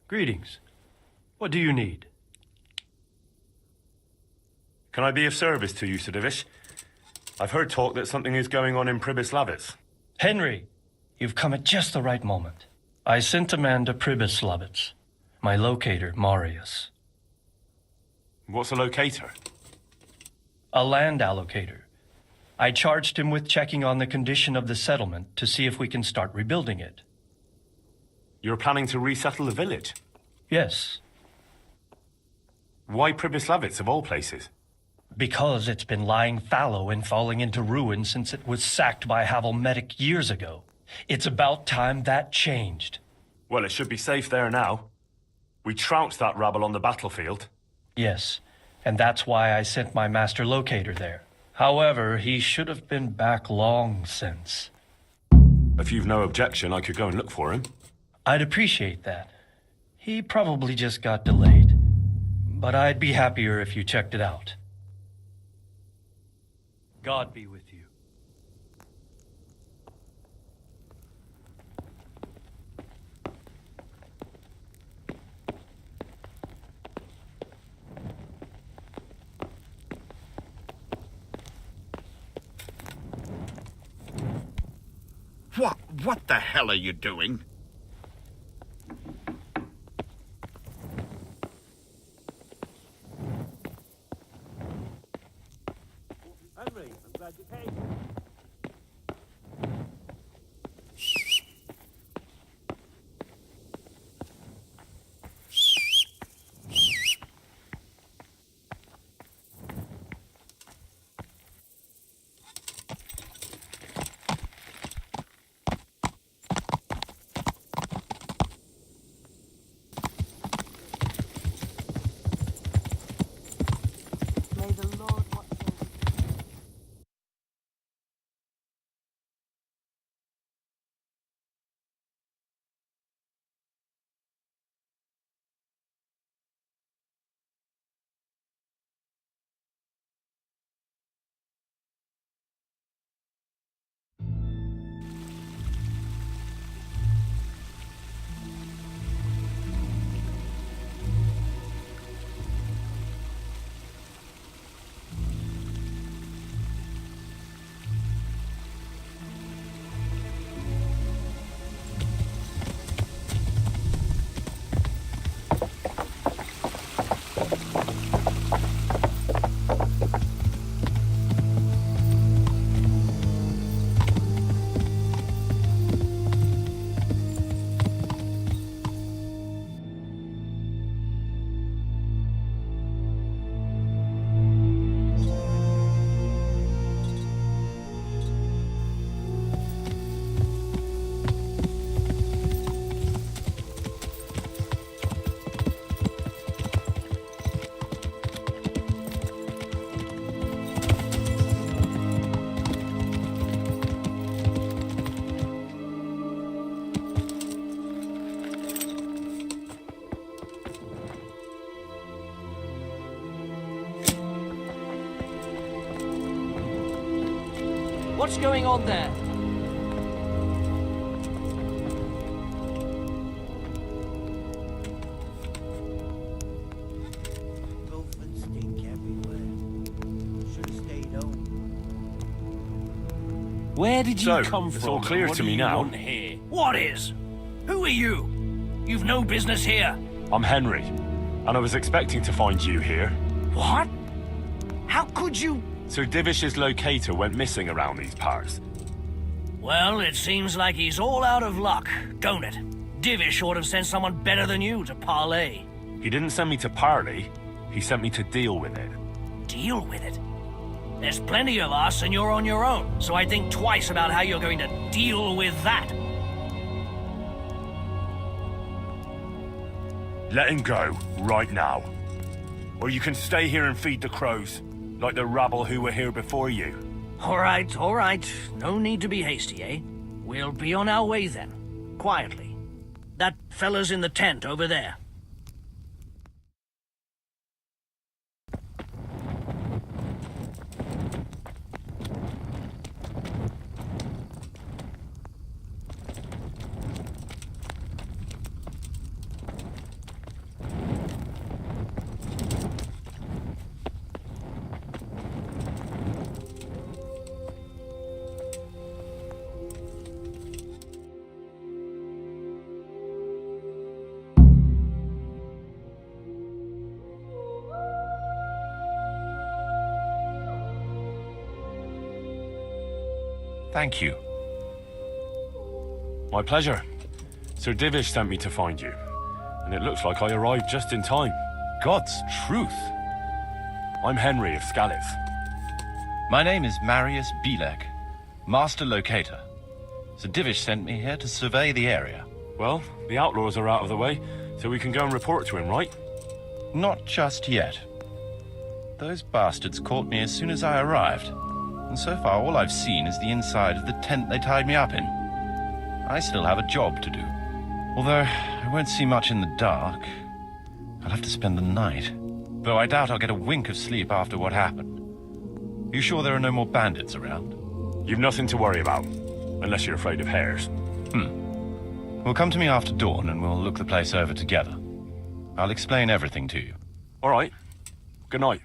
Greetings. What do you need? Can I be of service to you, Sir Divish? I've heard talk that something is going on in Pribys Lavitz. Henry, you've come at just the right moment. I sent a man to Pribys Lavitz. My locator, Marius. What's a locator? A land allocator. I charged him with checking on the condition of the settlement to see if we can start rebuilding it. You're planning to resettle the village? Yes. Why Pribys Lavitz, of all places? Because it's been lying fallow and falling into ruin since it was sacked by Havelmedic years ago. It's about time that changed. Well, it should be safe there now. We trounced that rabble on the battlefield. Yes, and that's why I sent my master locator there. However, he should have been back long since. If you've no objection, I could go and look for him. I'd appreciate that. He probably just got delayed. But I'd be happier if you checked it out. God be with you. What the hell are you doing? Henry, I'm glad you came. May the Lord watch over you. What's going on there? Filth and stink everywhere. Should have stayed home. Where did you So, come it's from? all clear What to do me you now. want here? What is? Who are you? You've no business here. I'm Henry, and I was expecting to find you here. What? How could you? Sir Divish's locator went missing around these parts. Well, it seems like he's all out of luck, don't it? Divish ought to have sent someone better than you to parley. He didn't send me to parley, he sent me to deal with it. Deal with it. There's plenty of us and you're on your own, so I'd think twice about how you're going to deal with that. Let him go, right now. Or you can stay here and feed the crows, like the rabble who were here before you. All right. No need to be hasty, eh? We'll be on our way then. Quietly. That fella's in the tent over there. Thank you. My pleasure. Sir Divish sent me to find you, and it looks like I arrived just in time. God's truth. I'm Henry of Scalith. My name is Marius Belek, Master Locator. Sir Divish sent me here to survey the area. Well, the outlaws are out of the way, so we can go and report to him, right? Not just yet. Those bastards caught me as soon as I arrived, and so far all I've seen is the inside of the tent they tied me up in. I still have a job to do. Although I won't see much in the dark. I'll have to spend the night. Though I doubt I'll get a wink of sleep after what happened. You sure there are no more bandits around? You've nothing to worry about, unless you're afraid of hares. Well, come to me after dawn and we'll look the place over together. I'll explain everything to you. All right. Good night.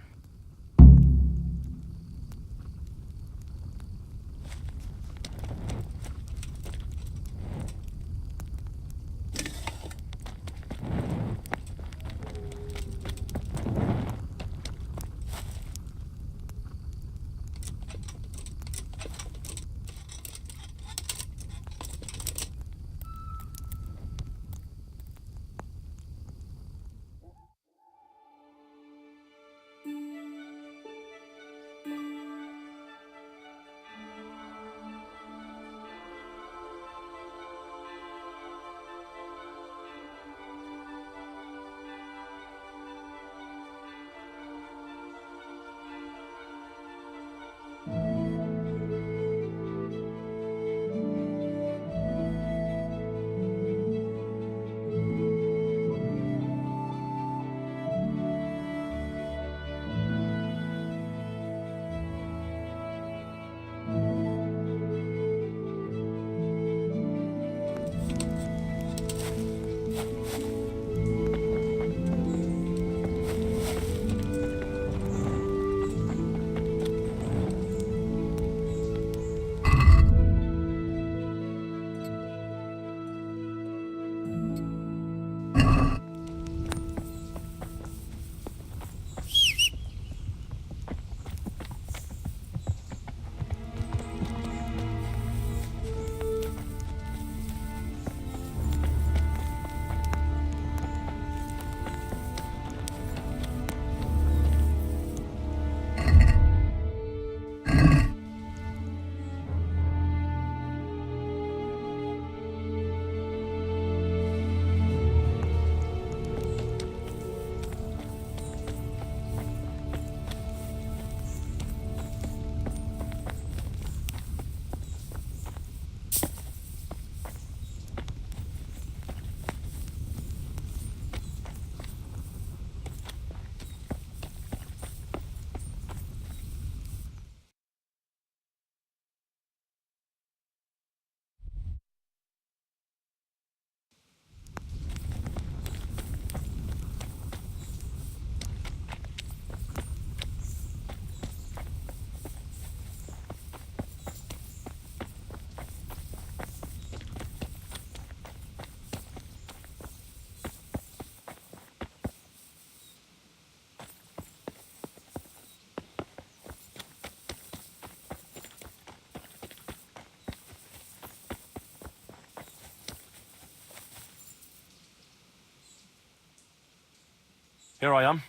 Here I am.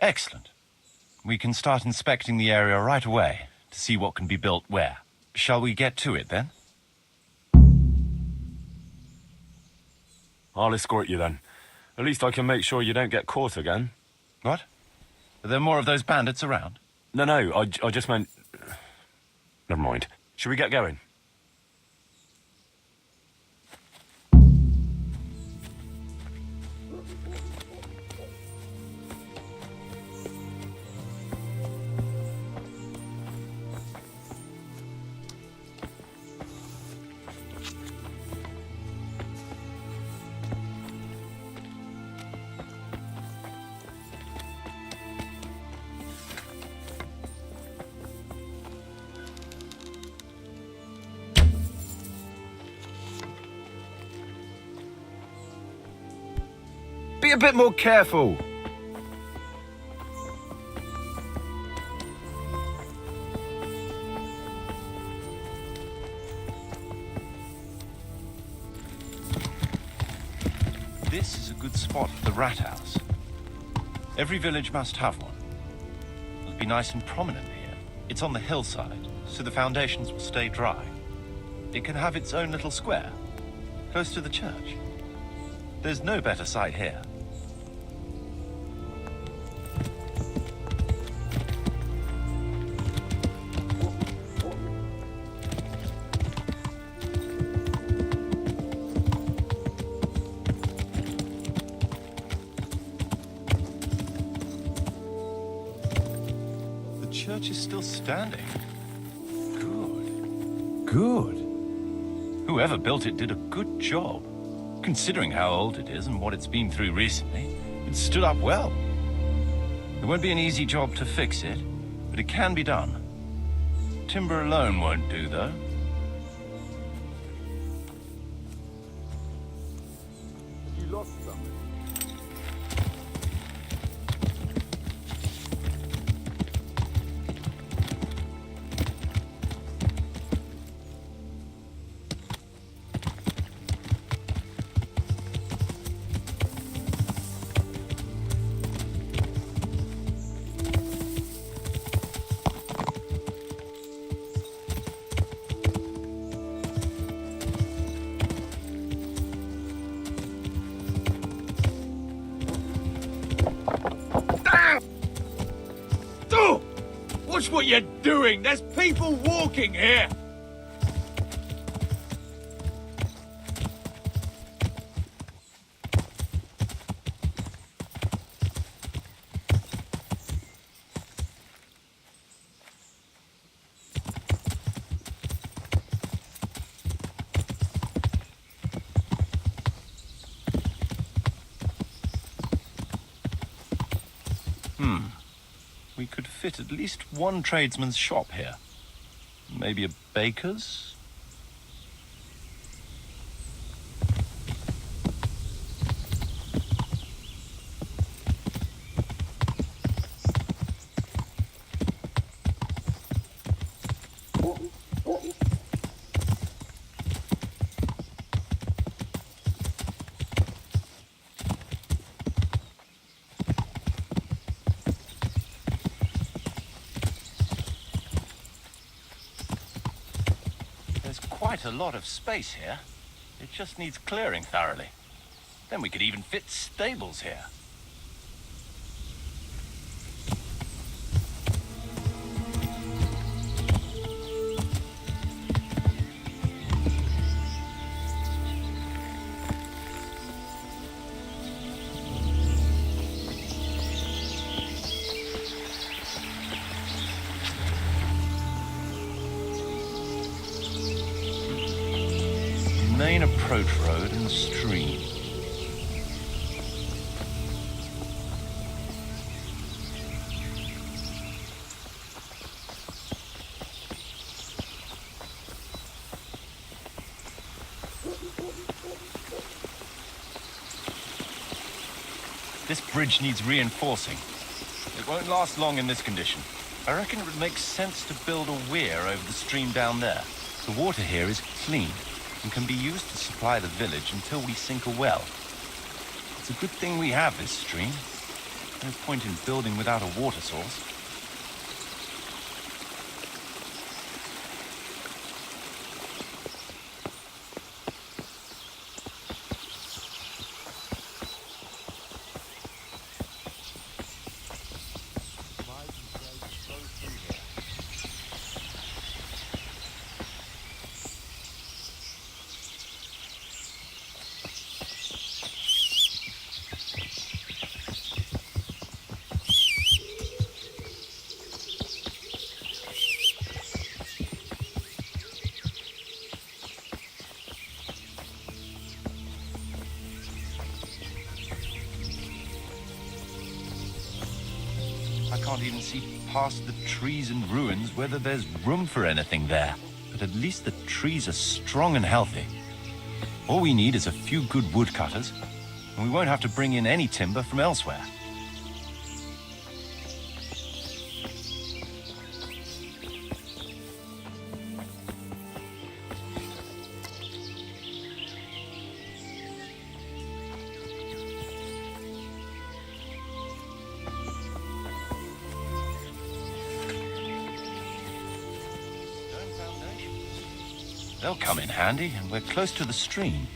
Excellent. We can start inspecting the area right away to see what can be built where. Shall we get to it then? I'll escort you then. At least I can make sure you don't get caught again. What? Are there more of those bandits around? No, I just meant... Never mind. Should we get going? Be a bit more careful. This is a good spot for the rat house. Every village must have one. It'll be nice and prominent here. It's on the hillside, so the foundations will stay dry. It can have its own little square, close to the church. There's no better site here. The church is still standing. Good. Whoever built it did a good job. Considering how old it is and what it's been through recently, it stood up well. It won't be an easy job to fix it, but it can be done. Timber alone won't do, though. You lost something. Watch what you're doing! There's people walking here! We could fit at least one tradesman's shop here. Maybe a baker's? Quite a lot of space here. It just needs clearing thoroughly. Then we could even fit stables here. Main approach road and stream. This bridge needs reinforcing. It won't last long in this condition. I reckon it would make sense to build a weir over the stream down there. The water here is clean and can be used to supply the village until we sink a well. It's a good thing we have this stream. No point in building without a water source. I can't even see past the trees and ruins whether there's room for anything there. But at least the trees are strong and healthy. All we need is a few good woodcutters, and we won't have to bring in any timber from elsewhere. They'll come in handy, and we're close to the stream.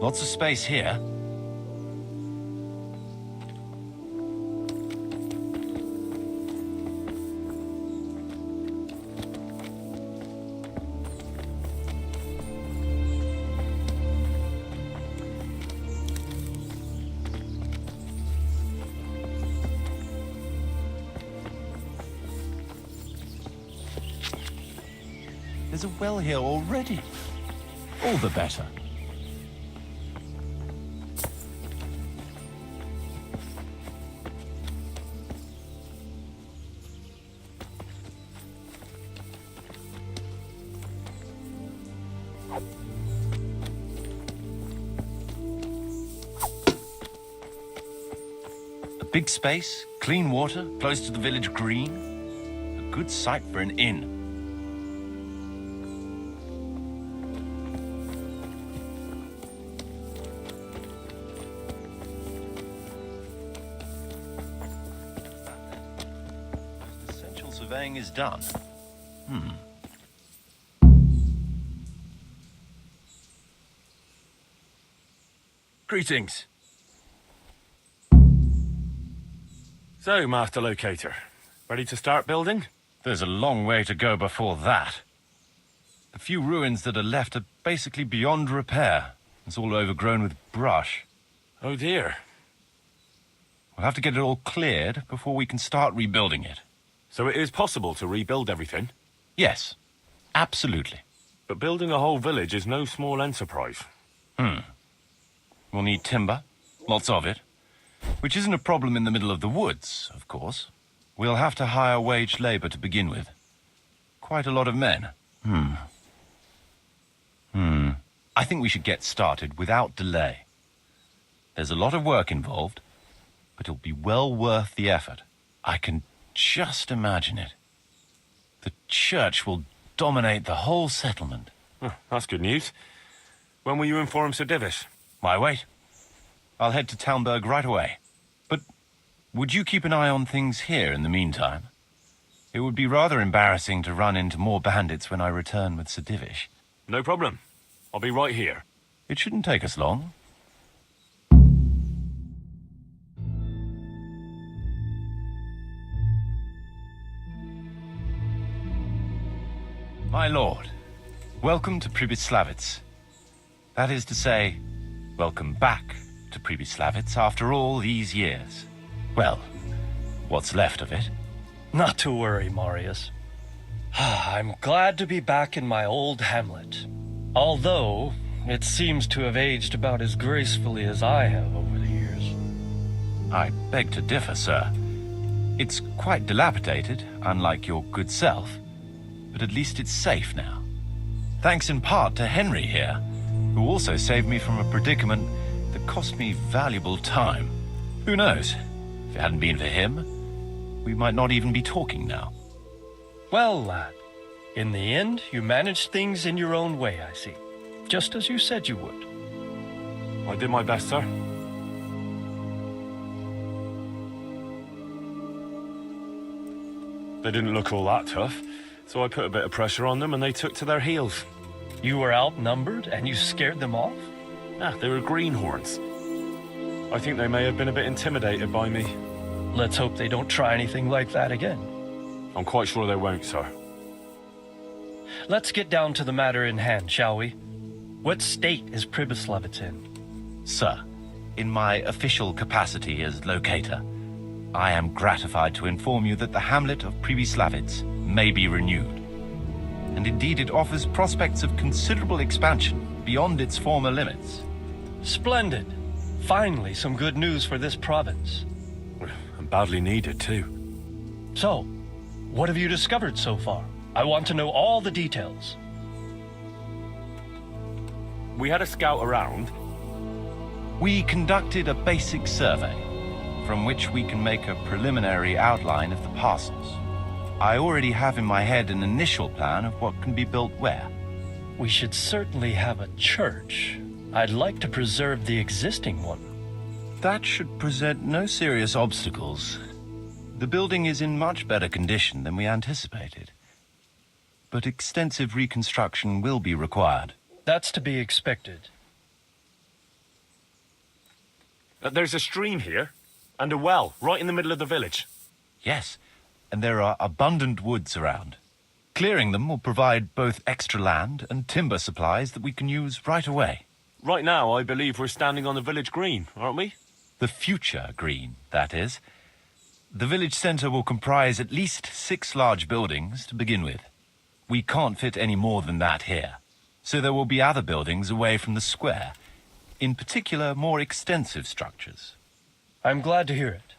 Lots of space here. There's a well here already. All the better. Big space, clean water, close to the village green. A good site for an inn. Essential surveying is done. Greetings. So, Master Locator, ready to start building? There's a long way to go before that. The few ruins that are left are basically beyond repair. It's all overgrown with brush. Oh dear. We'll have to get it all cleared before we can start rebuilding it. So it is possible to rebuild everything? Yes, absolutely. But building a whole village is no small enterprise. We'll need timber, lots of it. Which isn't a problem in the middle of the woods, of course. We'll have to hire wage labor to begin with. Quite a lot of men. I think we should get started without delay. There's a lot of work involved, but it'll be well worth the effort. I can just imagine it. The church will dominate the whole settlement. Oh, that's good news. When will you inform Sir Divish? Why wait? I'll head to Talmberg right away. But would you keep an eye on things here in the meantime? It would be rather embarrassing to run into more bandits when I return with Sir Divish. No problem. I'll be right here. It shouldn't take us long. My lord, welcome to Pribyslavitz. That is to say, welcome back to Pribyslavitz after all these years. Well, what's left of it. Not to worry, Marius. I'm glad to be back in my old hamlet. Although, it seems to have aged about as gracefully as I have over the years. I beg to differ, sir. It's quite dilapidated, unlike your good self. But at least it's safe now. Thanks in part to Henry here, who also saved me from a predicament that cost me valuable time. Who knows? If it hadn't been for him, we might not even be talking now. Well, lad, in the end, you managed things in your own way, I see. Just as you said you would. I did my best, sir. They didn't look all that tough, so I put a bit of pressure on them and they took to their heels. You were outnumbered and you scared them off? They were greenhorns. I think they may have been a bit intimidated by me. Let's hope they don't try anything like that again. I'm quite sure they won't, sir. Let's get down to the matter in hand, shall we? What state is Pribyslavitz in? Sir, in my official capacity as locator, I am gratified to inform you that the hamlet of Pribyslavitz may be renewed. And indeed it offers prospects of considerable expansion beyond its former limits. Splendid. Finally, some good news for this province. And badly needed, too. So, What have you discovered so far? I want to know all the details. We had a scout around. We conducted a basic survey, from which we can make a preliminary outline of the parcels. I already have in my head an initial plan of what can be built where. We should certainly have a church. I'd like to preserve the existing one. That should present no serious obstacles. The building is in much better condition than we anticipated. But extensive reconstruction will be required. That's to be expected. There's a stream here, and a well, right in the middle of the village. Yes, and there are abundant woods around. Clearing them will provide both extra land and timber supplies that we can use right away. Right now, I believe we're standing on the village green, aren't we? The future green, that is. The village centre will comprise at least 6 large buildings to begin with. We can't fit any more than that here, so there will be other buildings away from the square, in particular more extensive structures. I'm glad to hear it.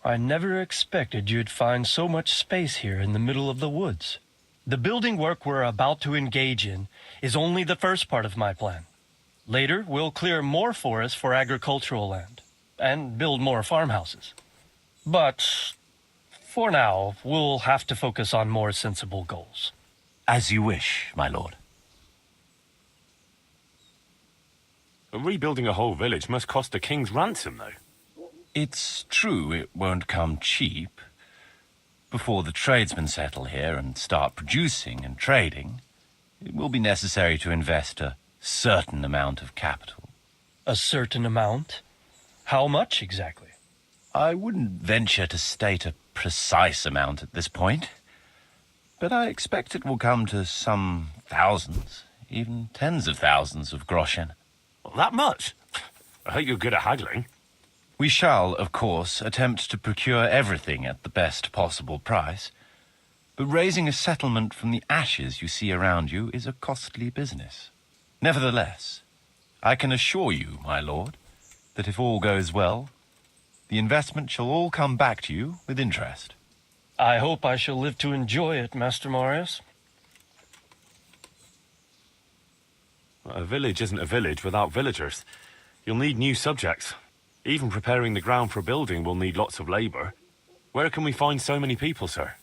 I never expected you'd find so much space here in the middle of the woods. The building work we're about to engage in is only the first part of my plan. Later, we'll clear more forest for agricultural land and build more farmhouses. But for now, we'll have to focus on more sensible goals. As you wish, my lord. Rebuilding a whole village must cost a king's ransom, though. It's true it won't come cheap. Before the tradesmen settle here and start producing and trading, it will be necessary to invest a certain amount of capital. A certain amount? How much exactly? I wouldn't venture to state a precise amount at this point, but I expect it will come to some thousands, even tens of thousands of groschen. Well, that much? I hope you're good at haggling. We shall, of course, attempt to procure everything at the best possible price, but raising a settlement from the ashes you see around you is a costly business. Nevertheless, I can assure you, my lord, that if all goes well, the investment shall all come back to you with interest. I hope I shall live to enjoy it, Master Marius. A village isn't a village without villagers. You'll need new subjects. Even preparing the ground for building will need lots of labor. Where can we find so many people, sir?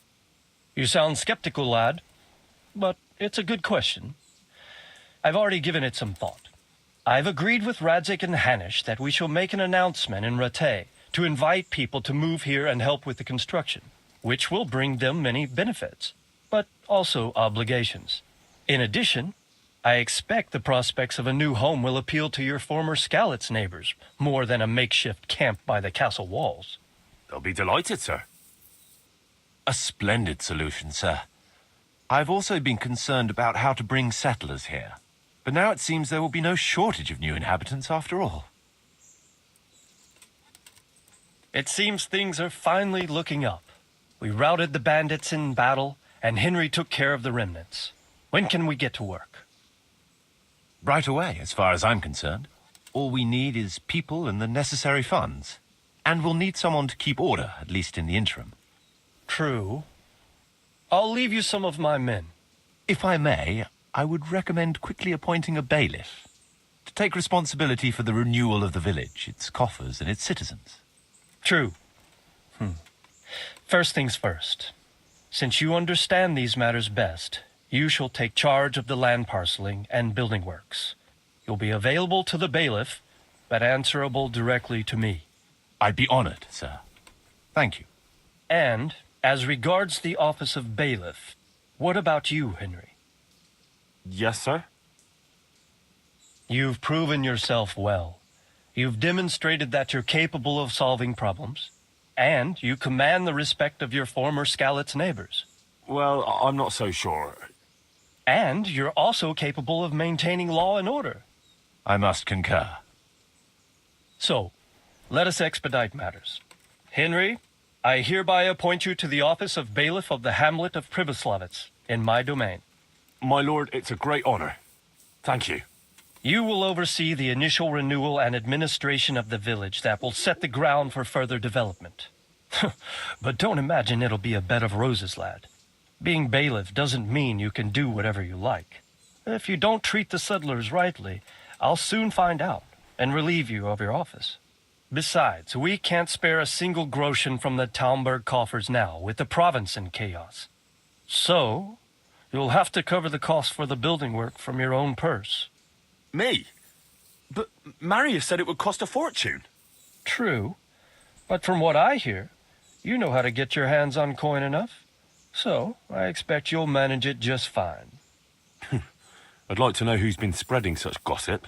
You sound skeptical, lad, but it's a good question. I've already given it some thought. I've agreed with Radzig and Hanish that we shall make an announcement in Rattay to invite people to move here and help with the construction, which will bring them many benefits, but also obligations. In addition, I expect the prospects of a new home will appeal to your former Skalitz neighbors more than a makeshift camp by the castle walls. They'll be delighted, sir. A splendid solution, sir. I've also been concerned about how to bring settlers here, but now it seems there will be no shortage of new inhabitants after all. It seems things are finally looking up. We routed the bandits in battle, and Henry took care of the remnants. When can we get to work? Right away, as far as I'm concerned. All we need is people and the necessary funds. And we'll need someone to keep order, at least in the interim. True. I'll leave you some of my men. If I may, I would recommend quickly appointing a bailiff to take responsibility for the renewal of the village, its coffers and its citizens. True. First things first. Since you understand these matters best, you shall take charge of the land parceling and building works. You'll be available to the bailiff, but answerable directly to me. I'd be honored, sir. Thank you. And, as regards the office of bailiff, what about you, Henry? Yes, sir? You've proven yourself well. You've demonstrated that you're capable of solving problems, and you command the respect of your former Skalitz neighbors. Well, I'm not so sure. And you're also capable of maintaining law and order. I must concur. So, let us expedite matters. Henry, I hereby appoint you to the office of bailiff of the hamlet of Pribyslavitz in my domain. My lord, it's a great honor. Thank you. You will oversee the initial renewal and administration of the village that will set the ground for further development. But don't imagine it'll be a bed of roses, lad. Being bailiff doesn't mean you can do whatever you like. If you don't treat the settlers rightly, I'll soon find out and relieve you of your office. Besides, we can't spare a single groschen from the Talmberg coffers now, with the province in chaos. So, you'll have to cover the cost for the building work from your own purse. Me? But Marius said it would cost a fortune. True, but from what I hear, you know how to get your hands on coin enough. So, I expect you'll manage it just fine. I'd like to know who's been spreading such gossip.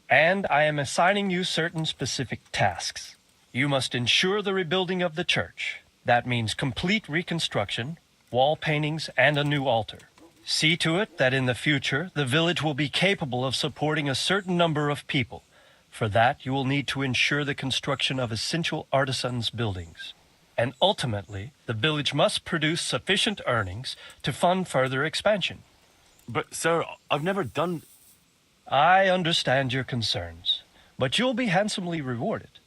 And I am assigning you certain specific tasks. You must ensure the rebuilding of the church. That means complete reconstruction, wall paintings, and a new altar. See to it that in the future, the village will be capable of supporting a certain number of people. For that, you will need to ensure the construction of essential artisans' buildings. And ultimately, the village must produce sufficient earnings to fund further expansion. But, sir, I've never done... I understand your concerns, but you'll be handsomely rewarded.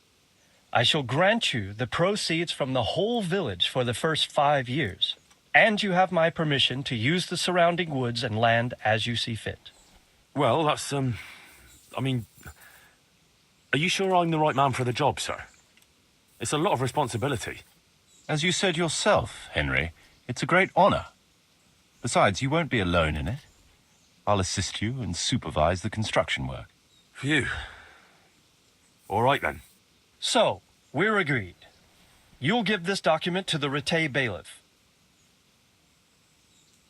I shall grant you the proceeds from the whole village for the first 5 years, and you have my permission to use the surrounding woods and land as you see fit. Well, that's, I mean... Are you sure I'm the right man for the job, sir? It's a lot of responsibility. As you said yourself, Henry, it's a great honor. Besides, you won't be alone in it. I'll assist you and supervise the construction work. Phew. All right, then. So, we're agreed. You'll give this document to the Rete bailiff.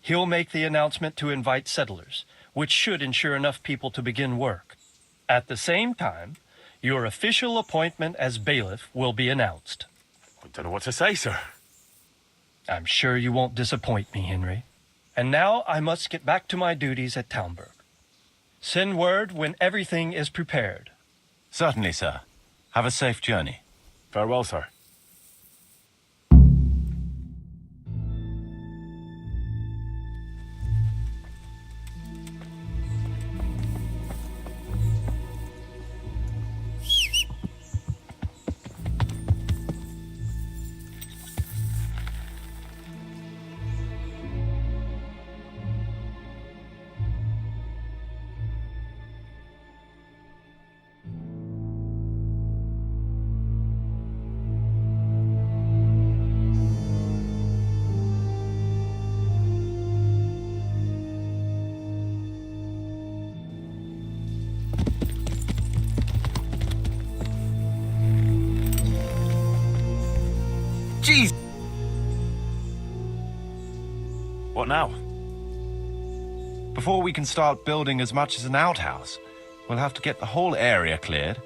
He'll make the announcement to invite settlers, which should ensure enough people to begin work. At the same time, your official appointment as bailiff will be announced. I don't know what to say, sir. I'm sure you won't disappoint me, Henry. And now I must get back to my duties at Talmberg. Send word when everything is prepared. Certainly, sir. Have a safe journey. Farewell, sir. Jeez! What now? Before we can start building as much as an outhouse, we'll have to get the whole area cleared,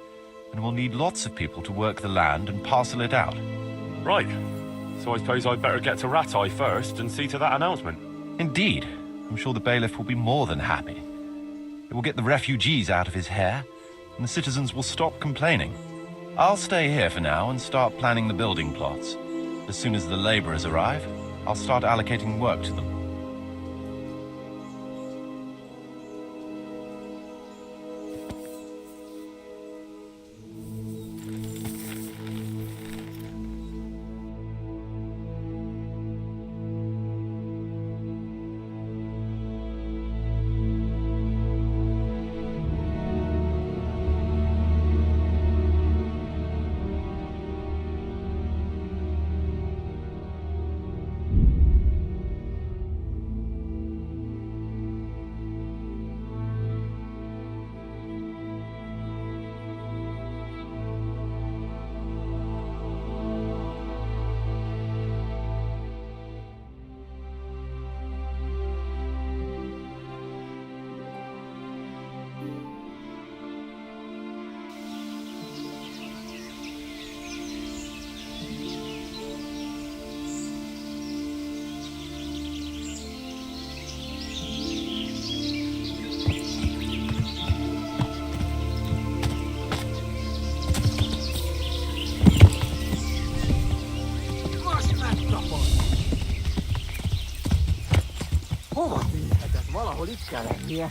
and we'll need lots of people to work the land and parcel it out. Right. So I suppose I'd better get to Ratai first and see to that announcement. Indeed. I'm sure the bailiff will be more than happy. It will get the refugees out of his hair, and the citizens will stop complaining. I'll stay here for now and start planning the building plots. As soon as the laborers arrive, I'll start allocating work to them. Valahol itt kell lennie.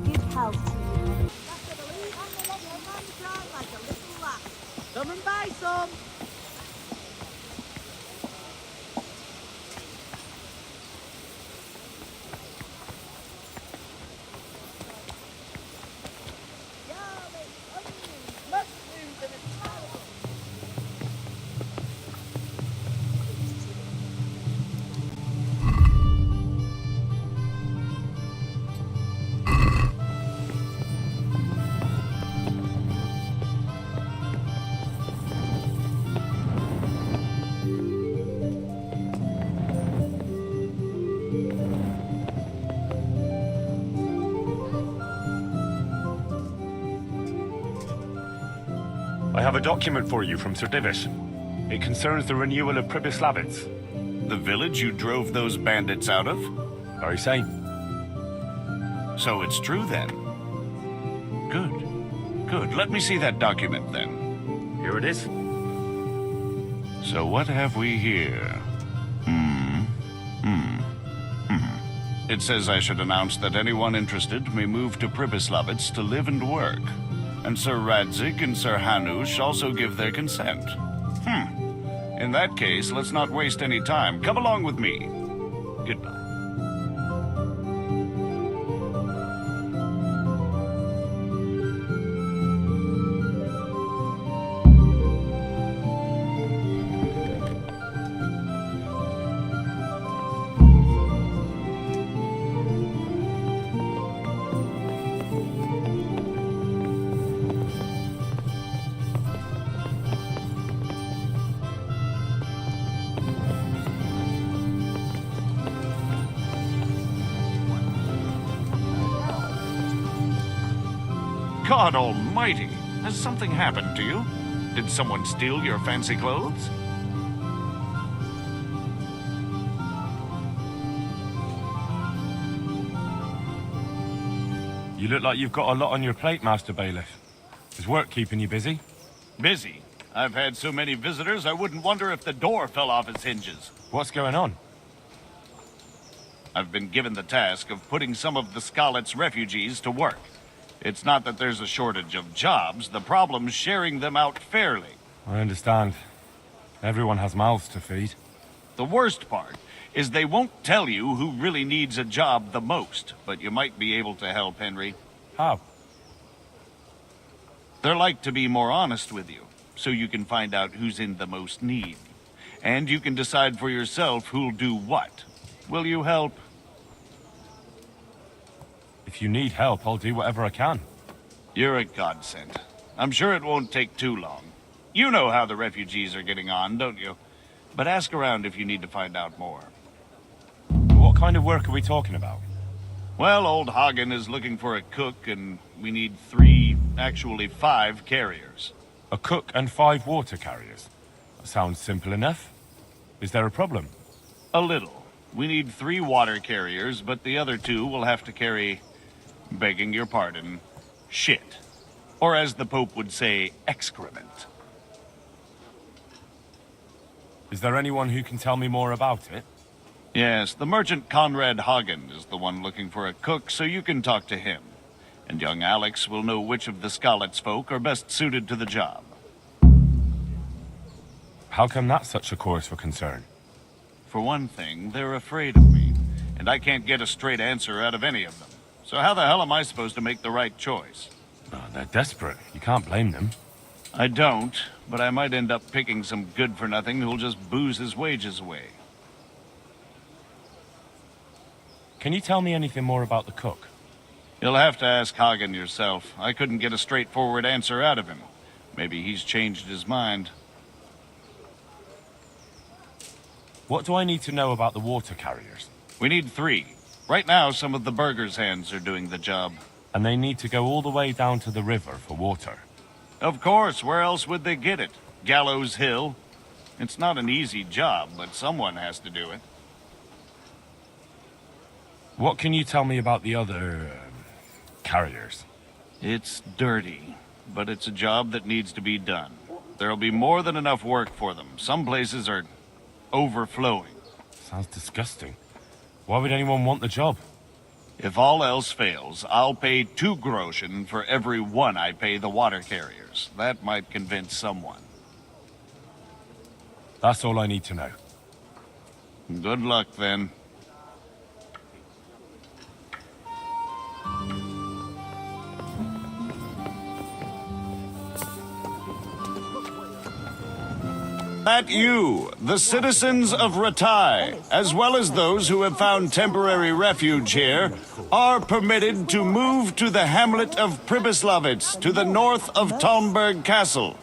Give health to you. Come and buy some. I have a document for you from Sir Divish. It concerns the renewal of Pribyslavitz. The village you drove those bandits out of? Very same. So it's true then? Good. Good. Let me see that document then. Here it is. So what have we here? It says I should announce that anyone interested may move to Pribyslavitz to live and work. And Sir Radzig and Sir Hanush also give their consent. In that case, let's not waste any time. Come along with me. Goodbye. God almighty! Has something happened to you? Did someone steal your fancy clothes? You look like you've got a lot on your plate, Master Bailiff. Is work keeping you busy? Busy. I've had so many visitors I wouldn't wonder if the door fell off its hinges. What's going on? I've been given the task of putting some of the Scarlet's refugees to work. It's not that there's a shortage of jobs, the problem's sharing them out fairly. I understand. Everyone has mouths to feed. The worst part is they won't tell you who really needs a job the most, but you might be able to help, Henry. How? They're like to be more honest with you, so you can find out who's in the most need. And you can decide for yourself who'll do what. Will you help? If you need help, I'll do whatever I can. You're a godsend. I'm sure it won't take too long. You know how the refugees are getting on, don't you? But ask around if you need to find out more. What kind of work are we talking about? Well, old Hagen is looking for a cook, and we need 5 carriers. A cook and 5 water carriers. That sounds simple enough. Is there a problem? A little. We need 3 water carriers, but the other 2 will have to carry, begging your pardon, shit. Or as the Pope would say, excrement. Is there anyone who can tell me more about it? Yes, the merchant Conrad Hagen is the one looking for a cook, so you can talk to him. And young Alex will know which of the Scarlet's folk are best suited to the job. How come that's such a cause for concern? For one thing, they're afraid of me, and I can't get a straight answer out of any of them. So how the hell am I supposed to make the right choice? Oh, they're desperate. You can't blame them. I don't, but I might end up picking some good-for-nothing who'll just booze his wages away. Can you tell me anything more about the cook? You'll have to ask Hagen yourself. I couldn't get a straightforward answer out of him. Maybe he's changed his mind. What do I need to know about the water carriers? We need 3. Right now, some of the burgers' hands are doing the job. And they need to go all the way down to the river for water. Of course, where else would they get it? Gallows Hill? It's not an easy job, but someone has to do it. What can you tell me about the other carriers? It's dirty, but it's a job that needs to be done. There'll be more than enough work for them. Some places are overflowing. Sounds disgusting. Why would anyone want the job? If all else fails, I'll pay 2 groschen for every 1 I pay the water carriers. That might convince someone. That's all I need to know. Good luck, then. That you, the citizens of Ratai, as well as those who have found temporary refuge here, are permitted to move to the hamlet of Pribyslavitz to the north of Talmberg Castle,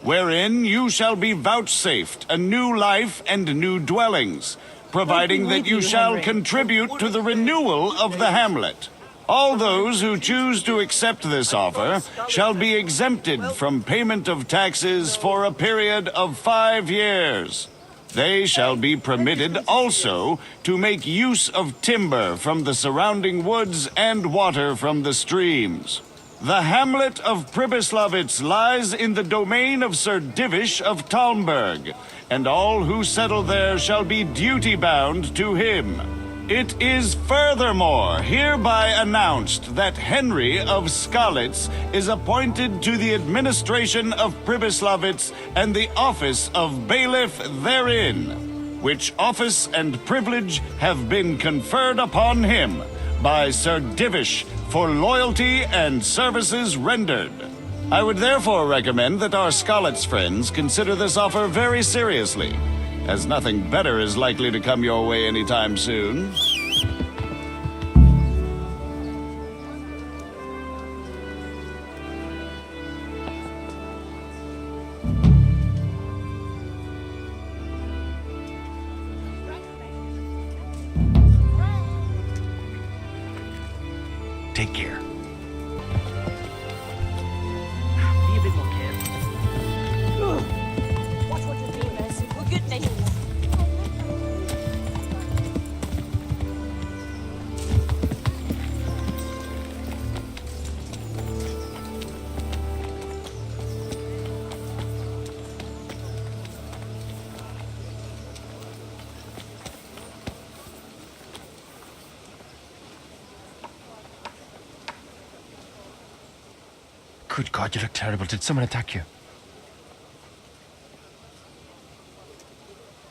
wherein you shall be vouchsafed a new life and new dwellings, providing that you shall contribute to the renewal of the hamlet. All those who choose to accept this offer shall be exempted from payment of taxes for a period of 5 years. They shall be permitted also to make use of timber from the surrounding woods and water from the streams. The hamlet of Pribyslavitz lies in the domain of Sir Divish of Talmberg, and all who settle there shall be duty-bound to him. It is furthermore hereby announced that Henry of Skalitz is appointed to the administration of Pribyslavitz and the office of bailiff therein, which office and privilege have been conferred upon him by Sir Divish for loyalty and services rendered. I would therefore recommend that our Skalitz friends consider this offer very seriously, as nothing better is likely to come your way anytime soon. Take care. Good God, you look terrible. Did someone attack you?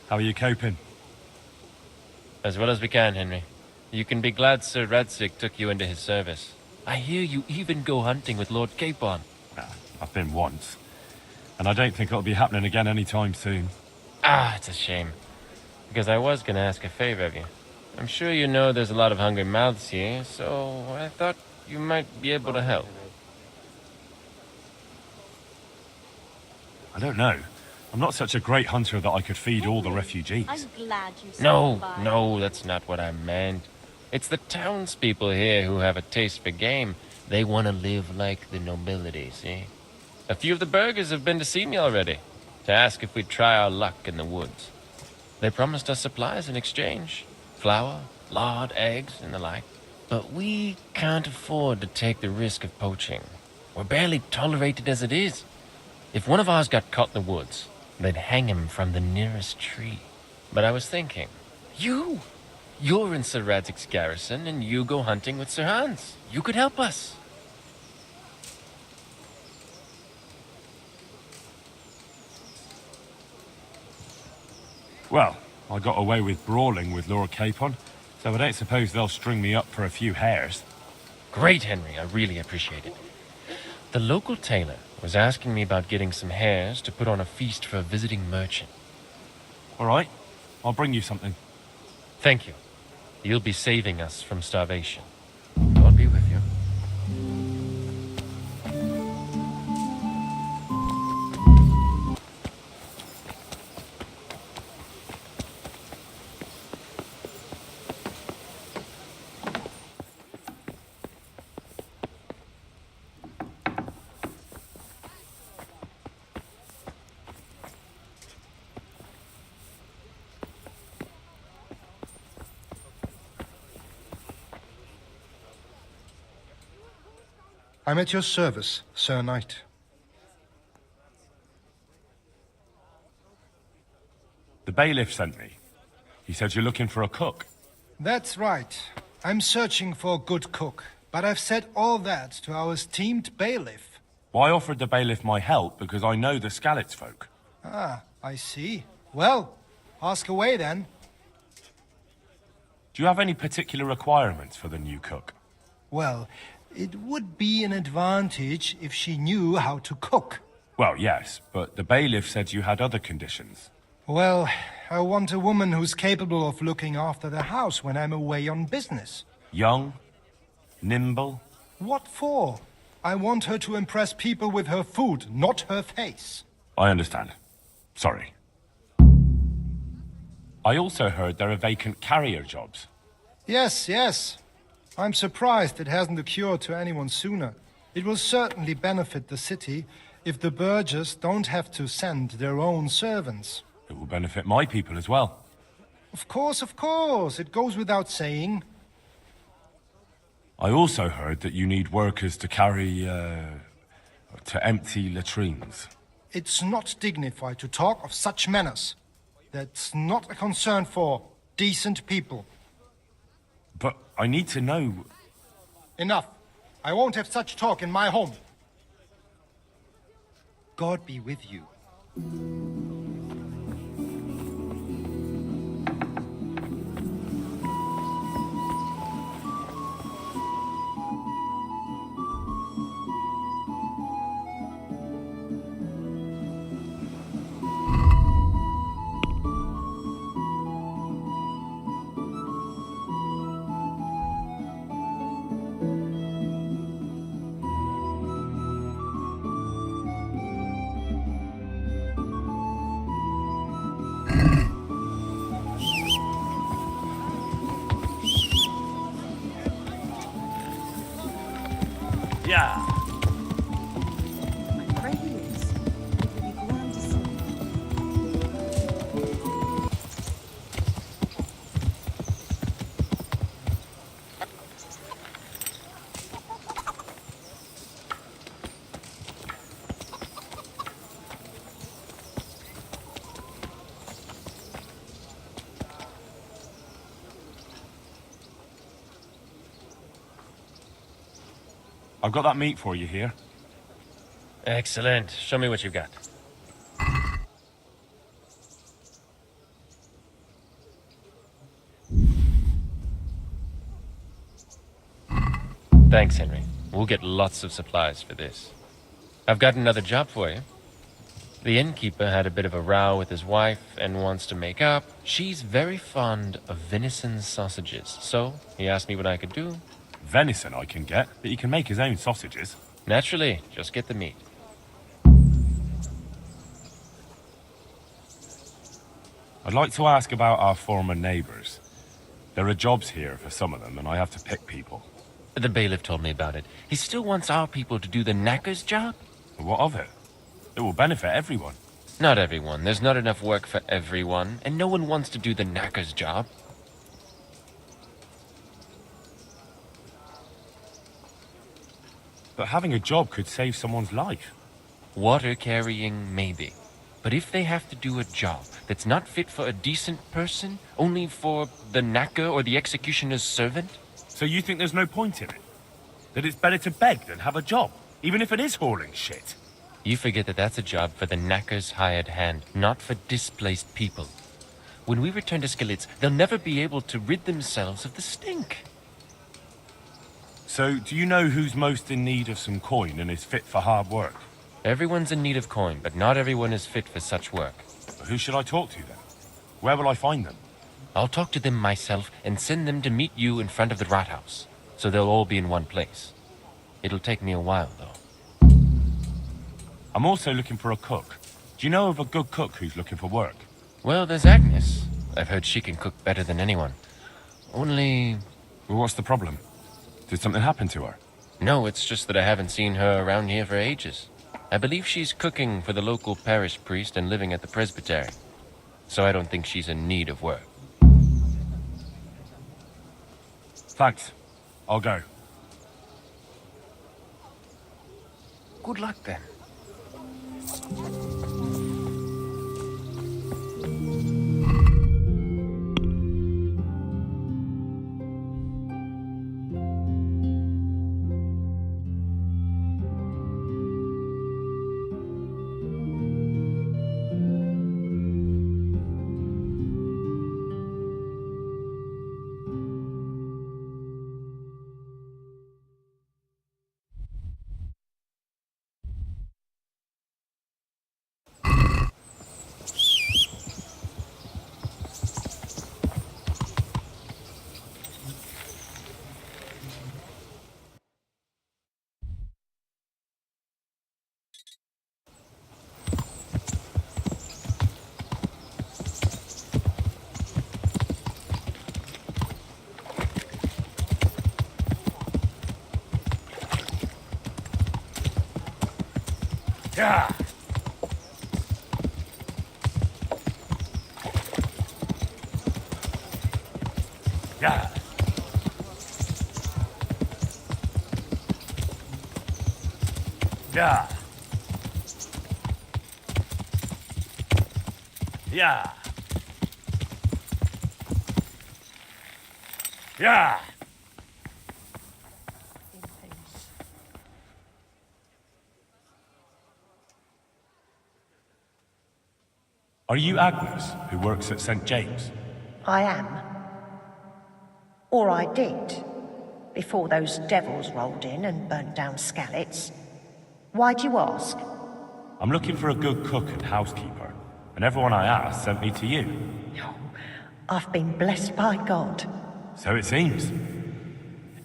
How are you coping? As well as we can, Henry. You can be glad Sir Radzig took you into his service. I hear you even go hunting with Lord Capon. I've been once. And I don't think it'll be happening again anytime soon. Ah, it's a shame. Because I was going to ask a favor of you. I'm sure you know there's a lot of hungry mouths here, so I thought you might be able to help. I don't know. I'm not such a great hunter that I could feed all the refugees. I'm glad you said No, goodbye. no, that's not what I meant. It's the townspeople here who have a taste for game. They want to live like the nobility, see? A few of the burghers have been to see me already, to ask if we'd try our luck in the woods. They promised us supplies in exchange. Flour, lard, eggs, and the like. But we can't afford to take the risk of poaching. We're barely tolerated as it is. If one of ours got caught in the woods, they'd hang him from the nearest tree. But I was thinking, you're in Sir Radzig's garrison, and you go hunting with Sir Hans. You could help us. Well, I got away with brawling with Lord Capon, so I don't suppose they'll string me up for a few hares. Great, Henry. I really appreciate it. The local tailor was asking me about getting some hares to put on a feast for a visiting merchant. All right, I'll bring you something. Thank you. You'll be saving us from starvation. God be with you. I'm at your service, Sir Knight. The bailiff sent me. He said you're looking for a cook. That's right. I'm searching for a good cook, but I've said all that to our esteemed bailiff. Well, I offered the bailiff my help because I know the Skalitz folk. Ah, I see. Well, ask away then. Do you have any particular requirements for the new cook? Well, it would be an advantage if she knew how to cook. Well, yes, but the bailiff said you had other conditions. Well, I want a woman who's capable of looking after the house when I'm away on business. Young, nimble. What for? I want her to impress people with her food, not her face. I understand. Sorry. I also heard there are vacant carrier jobs. Yes, yes. I'm surprised it hasn't occurred to anyone sooner. It will certainly benefit the city if the burghers don't have to send their own servants. It will benefit my people as well. Of course, of course. It goes without saying. I also heard that you need workers to carry, to empty latrines. It's not dignified to talk of such manners. That's not a concern for decent people. But I need to know... Enough. I won't have such talk in my home. God be with you. Yeah. I'm afraid he is. It will be grand to see. I've got that meat for you here. Excellent. Show me what you've got. Thanks, Henry. We'll get lots of supplies for this. I've got another job for you. The innkeeper had a bit of a row with his wife and wants to make up. She's very fond of venison sausages, so he asked me what I could do. Venison I can get, but he can make his own sausages. Naturally, just get the meat. I'd like to ask about our former neighbours. There are jobs here for some of them, and I have to pick people. The bailiff told me about it. He still wants our people to do the knacker's job? What of it? It will benefit everyone. Not everyone. There's not enough work for everyone, and no one wants to do the knacker's job. But having a job could save someone's life. Water carrying, maybe. But if they have to do a job that's not fit for a decent person, only for the knacker or the executioner's servant? So you think there's no point in it? That it's better to beg than have a job, even if it is hauling shit? You forget that that's a job for the knacker's hired hand, not for displaced people. When we return to Skalitz, they'll never be able to rid themselves of the stink. So, do you know who's most in need of some coin and is fit for hard work? Everyone's in need of coin, but not everyone is fit for such work. But who should I talk to then? Where will I find them? I'll talk to them myself and send them to meet you in front of the Rathaus, so they'll all be in one place. It'll take me a while, though. I'm also looking for a cook. Do you know of a good cook who's looking for work? Well, there's Agnes. I've heard she can cook better than anyone. Only... Well, what's the problem? Did something happen to her? No, it's just that I haven't seen her around here for ages. I believe she's cooking for the local parish priest and living at the presbytery. So I don't think she's in need of work. Thanks. I'll go. Good luck, then. Yeah. Yeah. Yeah. Yeah. Yeah. Are you Agnes, who works at St. James? I am. Or I did, before those devils rolled in and burnt down Skalitz. Why'd you ask? I'm looking for a good cook and housekeeper, and everyone I asked sent me to you. Oh, I've been blessed by God. So it seems.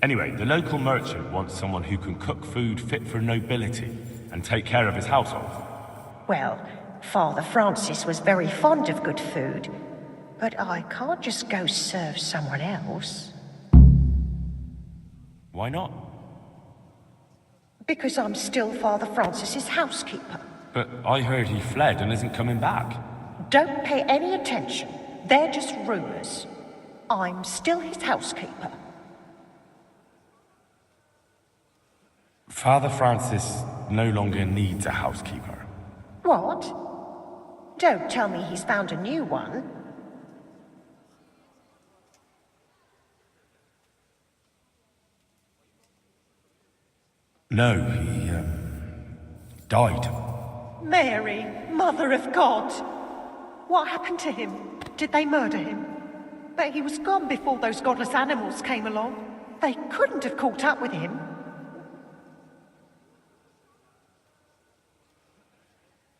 Anyway, the local merchant wants someone who can cook food fit for nobility and take care of his household. Well, Father Francis was very fond of good food, but I can't just go serve someone else. Why not? Because I'm still Father Francis's housekeeper. But I heard he fled and isn't coming back. Don't pay any attention. They're just rumors. I'm still his housekeeper. Father Francis no longer needs a housekeeper. What? Don't tell me he's found a new one. No, died. Mary, Mother of God! What happened to him? Did they murder him? But he was gone before those godless animals came along. They couldn't have caught up with him.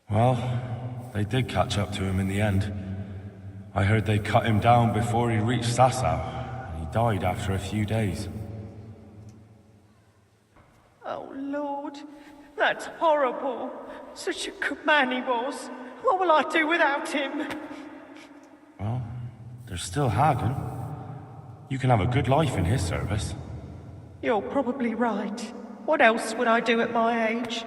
Well, they did catch up to him in the end. I heard they cut him down before he reached Sasau, and he died after a few days. Oh, Lord, that's horrible. Such a good man he was. What will I do without him? Well, there's still Hagen. You can have a good life in his service. You're probably right. What else would I do at my age?